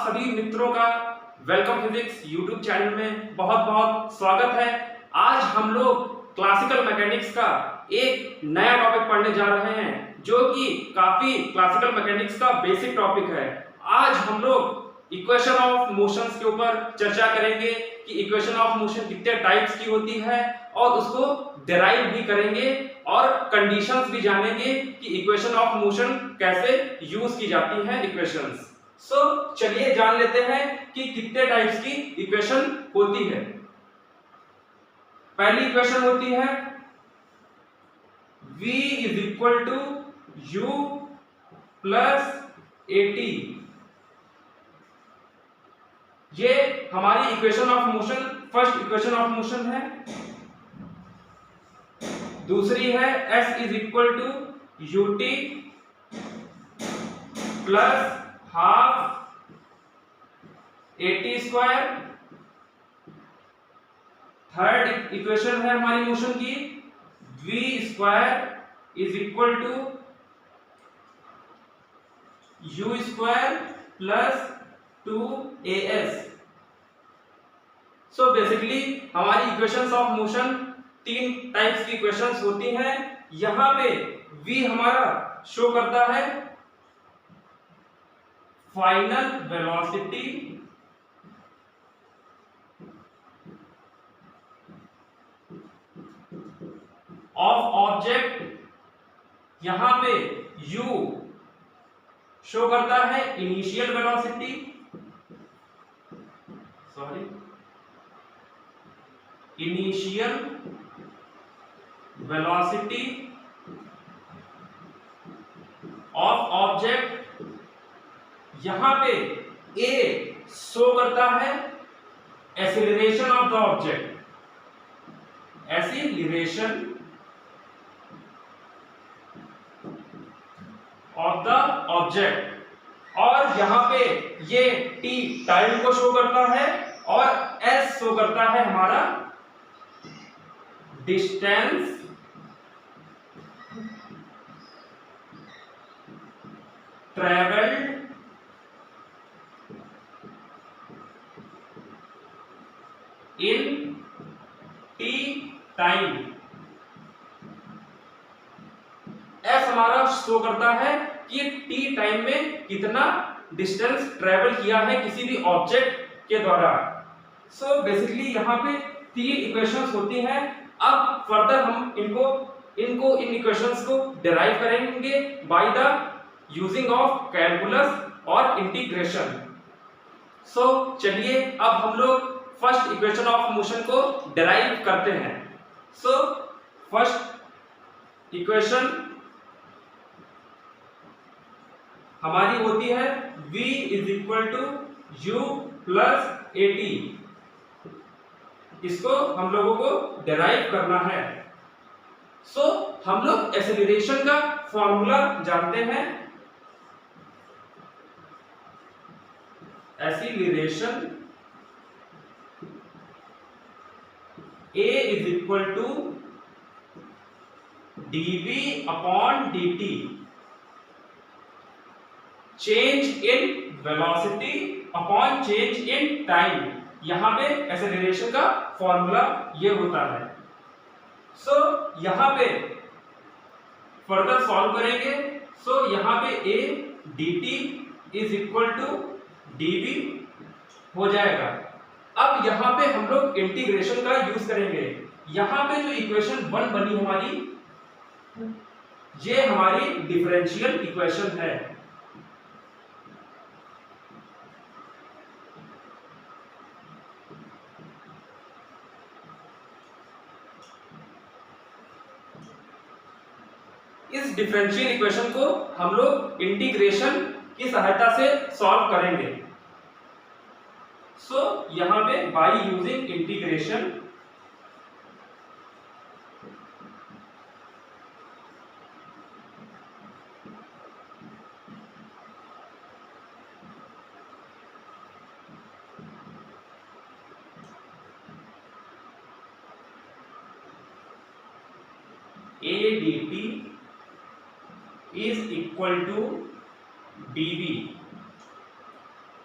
आप सभी मित्रों का वेलकम फिजिक्स यूट्यूब चैनल में बहुत बहुत स्वागत है। आज हम लोग क्लासिकल मैकेनिक्स का एक नया टॉपिक पढ़ने जा रहे हैं जो कि काफी क्लासिकल मैकेनिक्स का बेसिक टॉपिक है। आज हम लोग इक्वेशन ऑफ मोशंस के ऊपर चर्चा करेंगे कि इक्वेशन ऑफ मोशन कितने टाइप्स की होती है और उसको डिराइव भी करेंगे और कंडीशंस भी जानेंगे कि इक्वेशन ऑफ मोशन कैसे यूज की जाती है इक्वेशंस। सो चलिए जान लेते हैं कि कितने टाइप्स की इक्वेशन होती है। पहली इक्वेशन होती है v is equal to u plus at। ये हमारी equation of motion first equation of motion है। दूसरी है s is equal to ut plus half at square. Third equation है हमारी मोशन की v square is equal to u square plus 2as। So basically हमारी equations of motion तीन types की equations होती हैं। यहां पे v हमारा शो करता है फाइनल वेलोसिटी ऑफ ऑब्जेक्ट। यहां पे u शो करता है initial velocity, initial velocity of object. यहां पे a शो करता है acceleration of the object, acceleration of the object. और यहां पे ये t टाइम को शो करता है और s शो करता है हमारा distance travelled in t time. s हमारा शो करता है कि t टाइम में कितना डिस्टेंस ट्रेवल किया है किसी भी ऑब्जेक्ट के द्वारा। सो बेसिकली यहाँ पे तीन इक्वेशंस होती हैं। अब फर्दर हम इन इक्वेशंस को डिराइव करेंगे by the using of calculus और इंटीग्रेशन। सो चलिए अब हम लोग फर्स्ट इक्वेशन ऑफ मोशन को डिराइव करते हैं। सो फर्स्ट इक्वेशन हमारी होती है v is equal to u plus at। इसको हम लोगों को डिराइव करना है। सो हम लोग एक्सेलरेशन का फॉर्मूला जानते हैं। Acceleration a is equal to dv upon dt। Change in velocity upon change in time. यहां पे एक्सेलरेशन का फॉर्मूला ये होता है। सो यहां पे फर्दर सॉल्व करेंगे। सो यहां पे a dt is equal to dv हो जाएगा। अब यहां पे हम लोग इंटीग्रेशन का यूज करेंगे। यहां पे जो इक्वेशन 1 बनी हमारी, ये हमारी डिफरेंशियल इक्वेशन है। इस डिफरेंशियल इक्वेशन को हम लोग इंटीग्रेशन की सहायता से सॉल्व करेंगे। सो यहां पे by using integration a dt is equal to dv।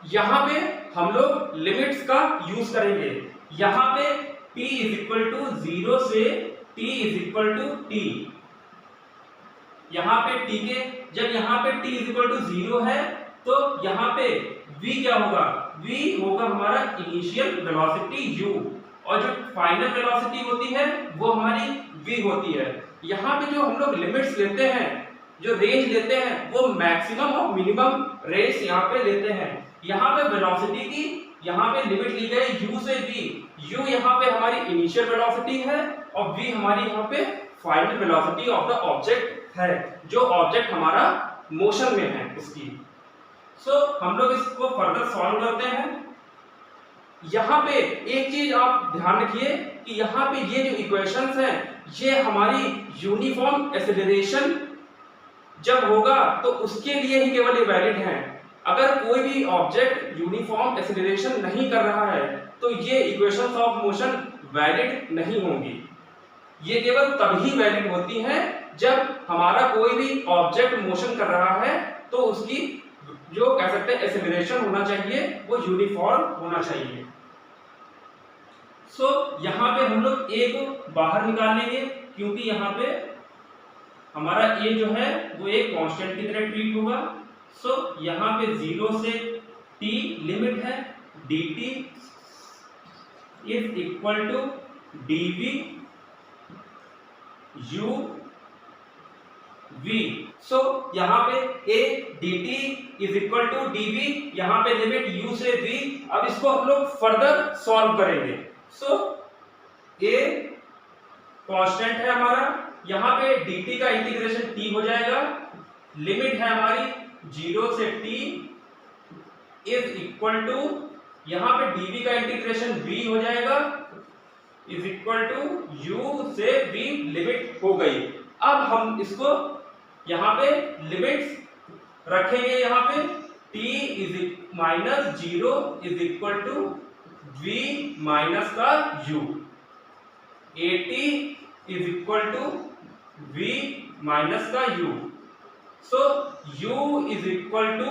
यहाँ पे हम लोग लिमिट्स का यूज करेंगे। यहाँ पे p इज इक्वल टू 0 से t is equal to t। यहाँ पे t के जब यहाँ पे t इज इक्वल टू 0 है तो यहाँ पे v क्या होगा, v होगा हमारा इनिशियल वेलोसिटी u, और जो फाइनल वेलोसिटी होती है वो हमारी v होती है। यहाँ पे जो हम लोग लिमिट्स लेते हैं, जो रेंज लेते हैं, वो मैक्सिमम और मिनिमम रेंज यहाँ पे लेते हैं। यहाँ पे वेलोसिटी की यहाँ पे लिमिट ली गई u से v। u यहाँ पे हमारी इनिशियल वेलोसिटी है और v हमारी यहाँ पे final velocity of the object है, जो ऑब्जेक्ट हमारा मोशन में है उसकी। हम लोग इसको फर्दर सॉल्व करते हैं। यहाँ पे एक चीज आप ध्यान रखिए कि यहाँ पे ये जो इक्वेशंस हैं ये हमारी यूनिफॉर्म एक्सेलरेशन जब होगा तो उसके लिए ही केवल ये वैलिड हैं। अगर कोई भी ऑब्जेक्ट यूनिफॉर्म एक्सेलरेशन नहीं कर रहा है तो ये इक्वेशंस ऑफ मोशन वैलिड नहीं होंगी। ये केवल तभी वैलिड होती हैं जब हमारा कोई भी ऑब्जेक्ट मोशन कर रहा है तो उसकी जो कह सकते हैं एक्सेलरेशन होना चाहिए वो यूनिफॉर्म होना चाहिए। यहाँ पे हम लोग a को बाहर निकाल लेंगे क्योंकि यहाँ पे हमारा a जो है वो एक कांस्टेंट की तरह ट्रीट होगा। यहाँ पे 0 से t लिमिट है, dt is equal to dv u v। यहाँ पे a dt is equal to dv, यहाँ पे लिमिट u से v। अब इसको हम लोग फर्दर सॉल्व करेंगे। a कांस्टेंट है हमारा, यहाँ पे dt का इंटीग्रेशन t हो जाएगा, लिमिट है हमारी 0 से t इज इक्वल टू, यहाँ पे dv का इंटीग्रेशन v हो जाएगा इज इक्वल टू u से v, लिमिट हो गई। अब हम इसको यहाँ पे लिमिट्स रखेंगे, यहाँ पे t is minus 0 is equal to v minus का u, at is equal to v minus का u। u is equal to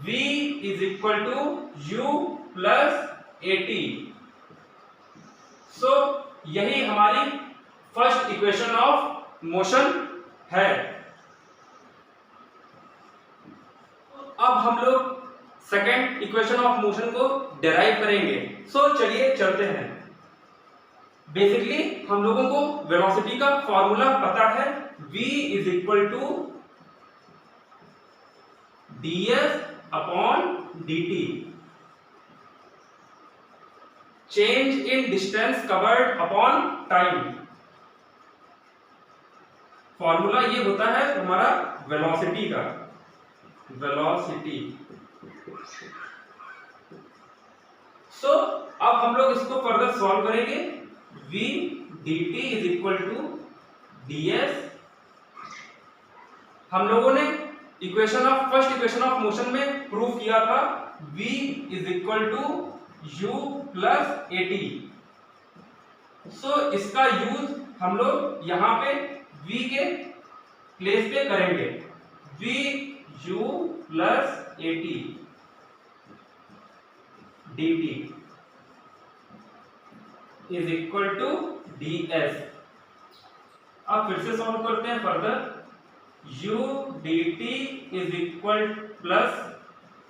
v is equal to u plus at। यही हमारी फर्स्ट इक्वेशन ऑफ मोशन है। अब हम लोग second equation of motion को derive करेंगे। चलिए चलते हैं। बेसिकली हम लोगों को वेलोसिटी का फॉर्मूला पता है, v is equal to ds upon dt, change in distance covered upon time. Formula ये होता है हमारा वेलोसिटी का, वेलोसिटी। अब हम लोग इसको फर्दर सॉल्व करेंगे। v dt is equal to ds। हम लोगों ने फर्स्ट इक्वेशन ऑफ मोशन में प्रूव किया था v is equal to u plus at। इसका यूज हम लोग यहाँ पे v के प्लेस पे करेंगे, v u plus at dt is equal to ds। अब फिर से सॉल्व करते हैं further. u dt is equal plus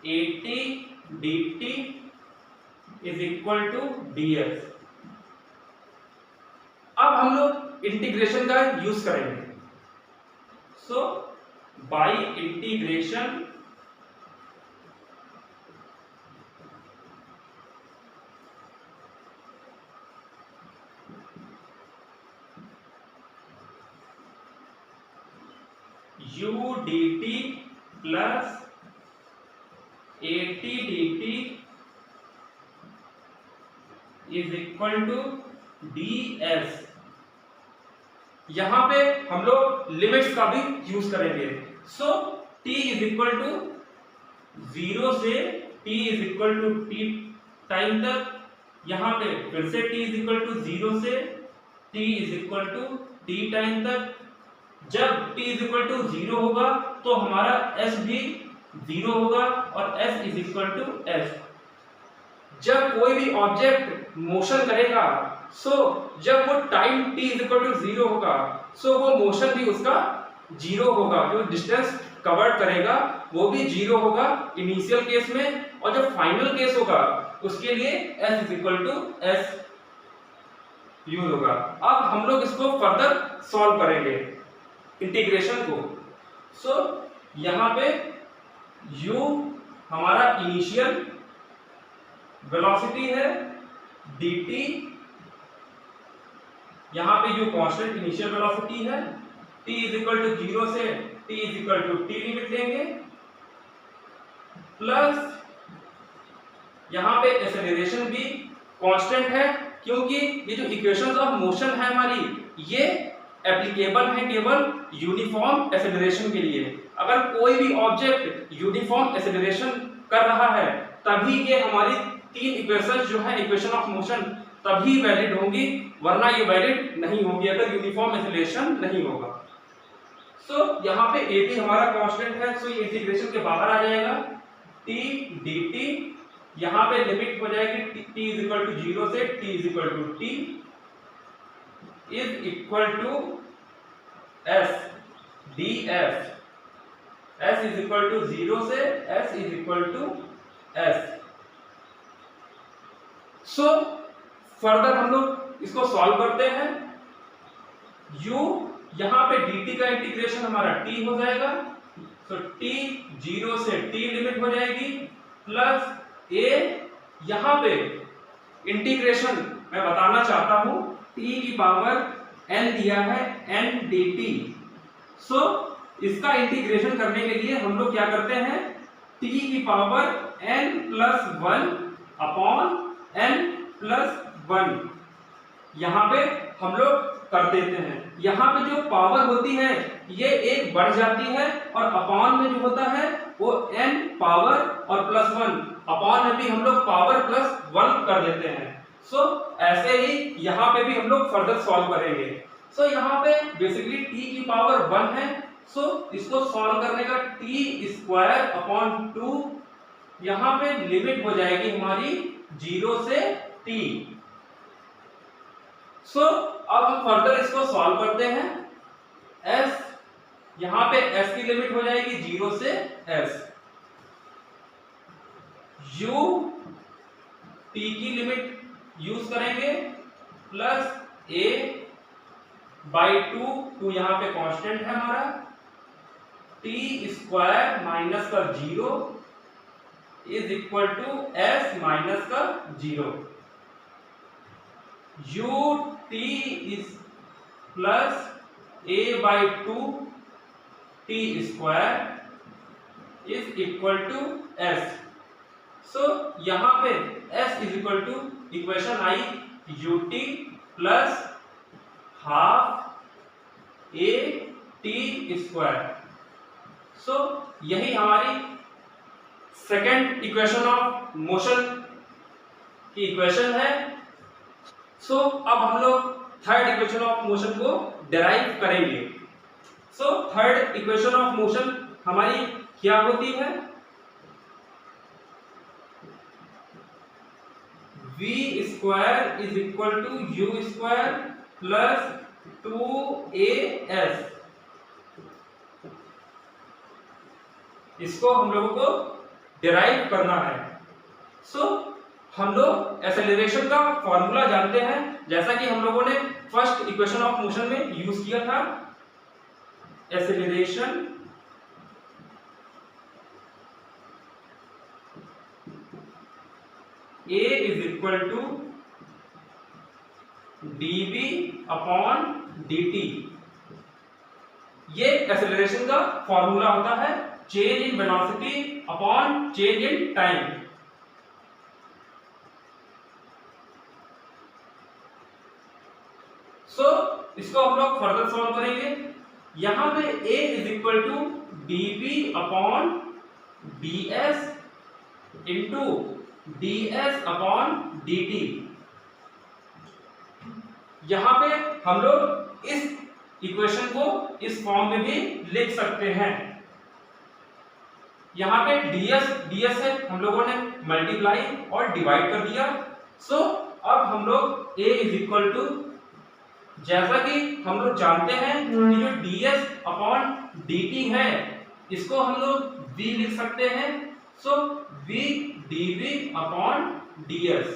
at dt is equal to ds। अब हम लोग इंटीग्रेशन का यूज करेंगे। By integration u dt plus at dt is equal to ds। यहां पे हम लोग लिमिट्स का भी यूज करेंगे। t इज इक्वल टू 0 से t is equal to t time तक, यहां पे फिर से t इज इक्वल टू 0 से t is equal to t time तक, जब t इज इक्वल टू 0 होगा तो हमारा s भी 0 होगा और s is equal to s। जब कोई भी ऑब्जेक्ट मोशन करेगा, सो जब वो time t is equal to 0 होगा, सो वो मोशन भी उसका 0 होगा, जो डिस्टेंस कवर करेगा वो भी 0 होगा इनिशियल केस में, और जब फाइनल केस होगा उसके लिए s is equal to s use होगा। अब हम लोग इसको फर्दर सॉल्व करेंगे इंटीग्रेशन को। सो यहां पे u हमारा इनिशियल वेलोसिटी है, dt यहां पे u कांस्टेंट इनिशियल वेलोसिटी है, t इज इक्वल टू 0 से t is equal to t limit लेंगे, प्लस यहां पे एक्सेलरेशन भी कांस्टेंट है, क्योंकि ये जो इक्वेशंस ऑफ मोशन है हमारी ये एप्लीकेबल है केवल यूनिफॉर्म एक्सेलरेशन के लिए। अगर कोई भी ऑब्जेक्ट यूनिफॉर्म एक्सेलरेशन कर रहा है तभी ये हमारी तीन इक्वेशंस जो है इक्वेशन ऑफ मोशन तभी वैलिड होंगी, वरना ये वैलिड नहीं होगी अगर यूनिफॉर्म एक्सेलरेशन नहीं होगा। सो यहाँ पे ए टी हमारा कांस्टेंट है, सो ये इंटीग्रेशन के बाहर आ जाएगा, t dt यहाँ पे लिमिट हो जाएगी t इज इक्वल टू 0 से t is equal to t is equal to s df, s is equal to 0 से s is equal to s। So further हम लोग इसको सॉल्व करते हैं। u यहाँ पे dt का इंटीग्रेशन हमारा t हो जाएगा, तो t 0 से t लिमिट हो जाएगी, प्लस a यहाँ पे इंटीग्रेशन मैं बताना चाहता हूं t की पावर n दिया है n dt। सो इसका इंटीग्रेशन करने के लिए हम लोग क्या करते हैं, t की power n plus 1 upon n plus 1 यहाँ पे हम लोग कर देते हैं। यहाँ पे जो पावर होती है ये एक बढ़ जाती है, और अपॉन में जो होता है वो n पावर और प्लस 1 अपॉन में भी हम लोग पावर प्लस 1 कर देते हैं। सो ऐसे ही यहाँ पे भी हम लोग फर्दर सॉल्व करेंगे। सो यहाँ पे बेसिकली t की पावर 1 है, सो इसको सॉल्व करने का t स्क्वायर अपॉन 2 यहाँ पे लिमिट हो जाएगी हमारी 0 से t। सो अब हम फर्दर इसको सॉल्व करते हैं। s यहां पे s की लिमिट हो जाएगी 0 से s, u t की लिमिट यूज करेंगे, प्लस a बाई 2 यहां पे कांस्टेंट है हमारा, t स्क्वायर माइनस का 0 is equal to s minus का 0। u t is plus a by 2 t square is equal to s। so यहाँ पे s is equal to equation I ut plus half a t square। so यही हमारी second equation of motion की equation है। So अब हम लोग third equation of motion को डिराइव करेंगे। So third equation of motion हमारी क्या होती है, v square is equal to u square plus 2as। इसको हम लोगों को डिराइव करना है। सो हम लोग एक्सेलरेशन का फॉर्मूला जानते हैं, जैसा कि हम लोगों ने फर्स्ट इक्वेशन ऑफ मोशन में यूज किया था। Acceleration a is equal to dv upon dt। ये एक्सेलरेशन का फॉर्मूला होता है, change in velocity upon change in time. So इसको हम लोग फर्दर सॉल्व करेंगे। यहां पे a is equal to dv upon ds into ds upon dt। यहां पे हम लोग इस इक्वेशन को इस फॉर्म में भी लिख सकते हैं। यहाँ पे ds है, हम लोगों ने मल्टीप्लाई और डिवाइड कर दिया। सो अब हम लोग a इज इक्वल टू, जैसा कि हम लोग जानते हैं कि जो ds अपॉन dt है इसको हम लोग v लिख सकते हैं। सो v dv अपॉन ds,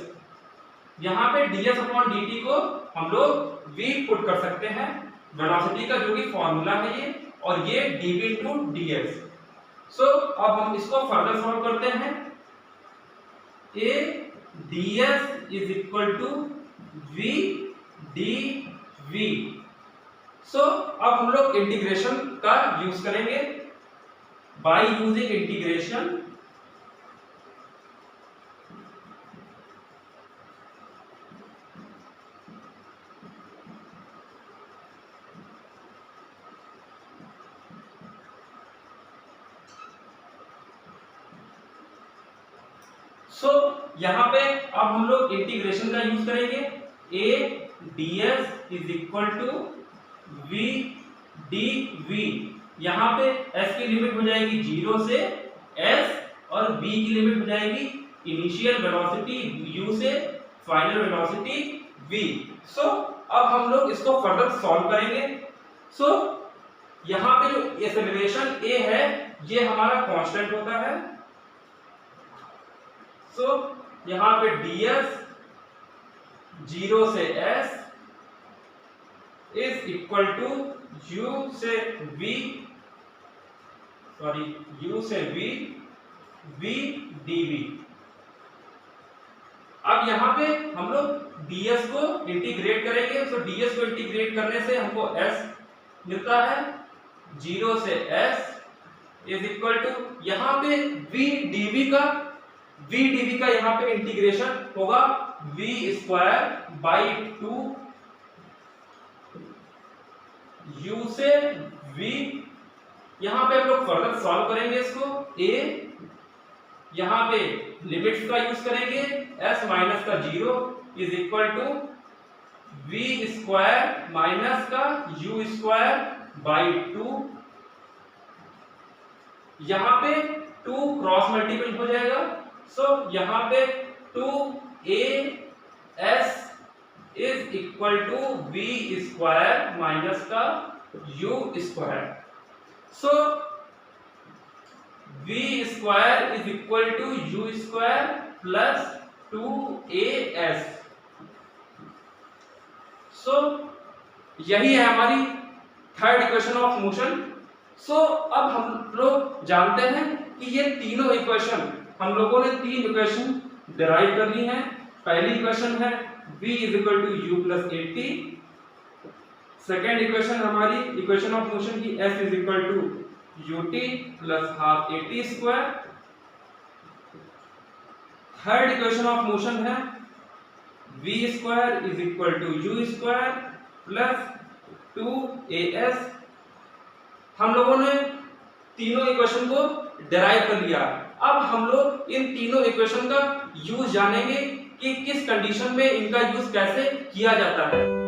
यहाँ पे ds अपॉन dt को हम लोग v पुट कर सकते हैं, वेलोसिटी का जो कि फॉर्मूला है ये, और ये dv इंटू ds। सो अब हम इसको फर्दर सॉल्व करते हैं। a ds is equal to v dv। So अब हम लोग इंटीग्रेशन का यूज करेंगे बाय यूजिंग इंटीग्रेशन। सो यहाँ पे अब हम लोग इंटीग्रेशन का यूज करेंगे। a ds is equal to v dv। यहाँ पे s की लिमिट हो जाएगी 0 से s, और v की लिमिट हो जाएगी इनिशियल वेलोसिटी u से फाइनल वेलोसिटी v। सो अब हम लोग इसको फर्दर सॉल्व करेंगे। सो यहाँ पे जो एक्सेलरेशन a है ये हमारा कांस्टेंट होता है। सो यहाँ पे ds 0 से s is equal to u से v dv। अब यहाँ पे हम लोग ds को इंटीग्रेट करेंगे। तो ds को इंटीग्रेट करने से हमको s मिलता है, 0 से s इज इक्वल टू, यहाँ पे v dv का यहाँ पे इंटीग्रेशन होगा v स्क्वायर बाई 2 u से v। यहाँ पे हम लोग फर्दर सॉल्व करेंगे इसको। a यहाँ पे लिमिट्स का यूज करेंगे, s माइनस का 0 is equal to v square minus का u स्क्वायर बाई 2। यहाँ पे 2 क्रॉस मल्टीपल हो जाएगा। सो यहाँ पे 2as is equal to v square minus का u square. So v square is equal to u square plus 2as। So यही है हमारी third equation of motion. So अब हम लोग जानते हैं कि ये तीनों इक्वेशन, हम लोगों ने 3 इक्वेशन डिराइव कर ली हैं। पहली इक्वेशन है v is equal to u plus 80। Second equation हमारी इक्वेशन ऑफ मोशन की s is equal to ut plus half 80 square. Third equation of motion है v square is equal to u square plus 2as। हम लोगों ने तीनों equation को derive कर लिया। अब हम लोग इन तीनों इक्वेशन का यूज जानेंगे कि किस कंडीशन में इनका यूज कैसे किया जाता है।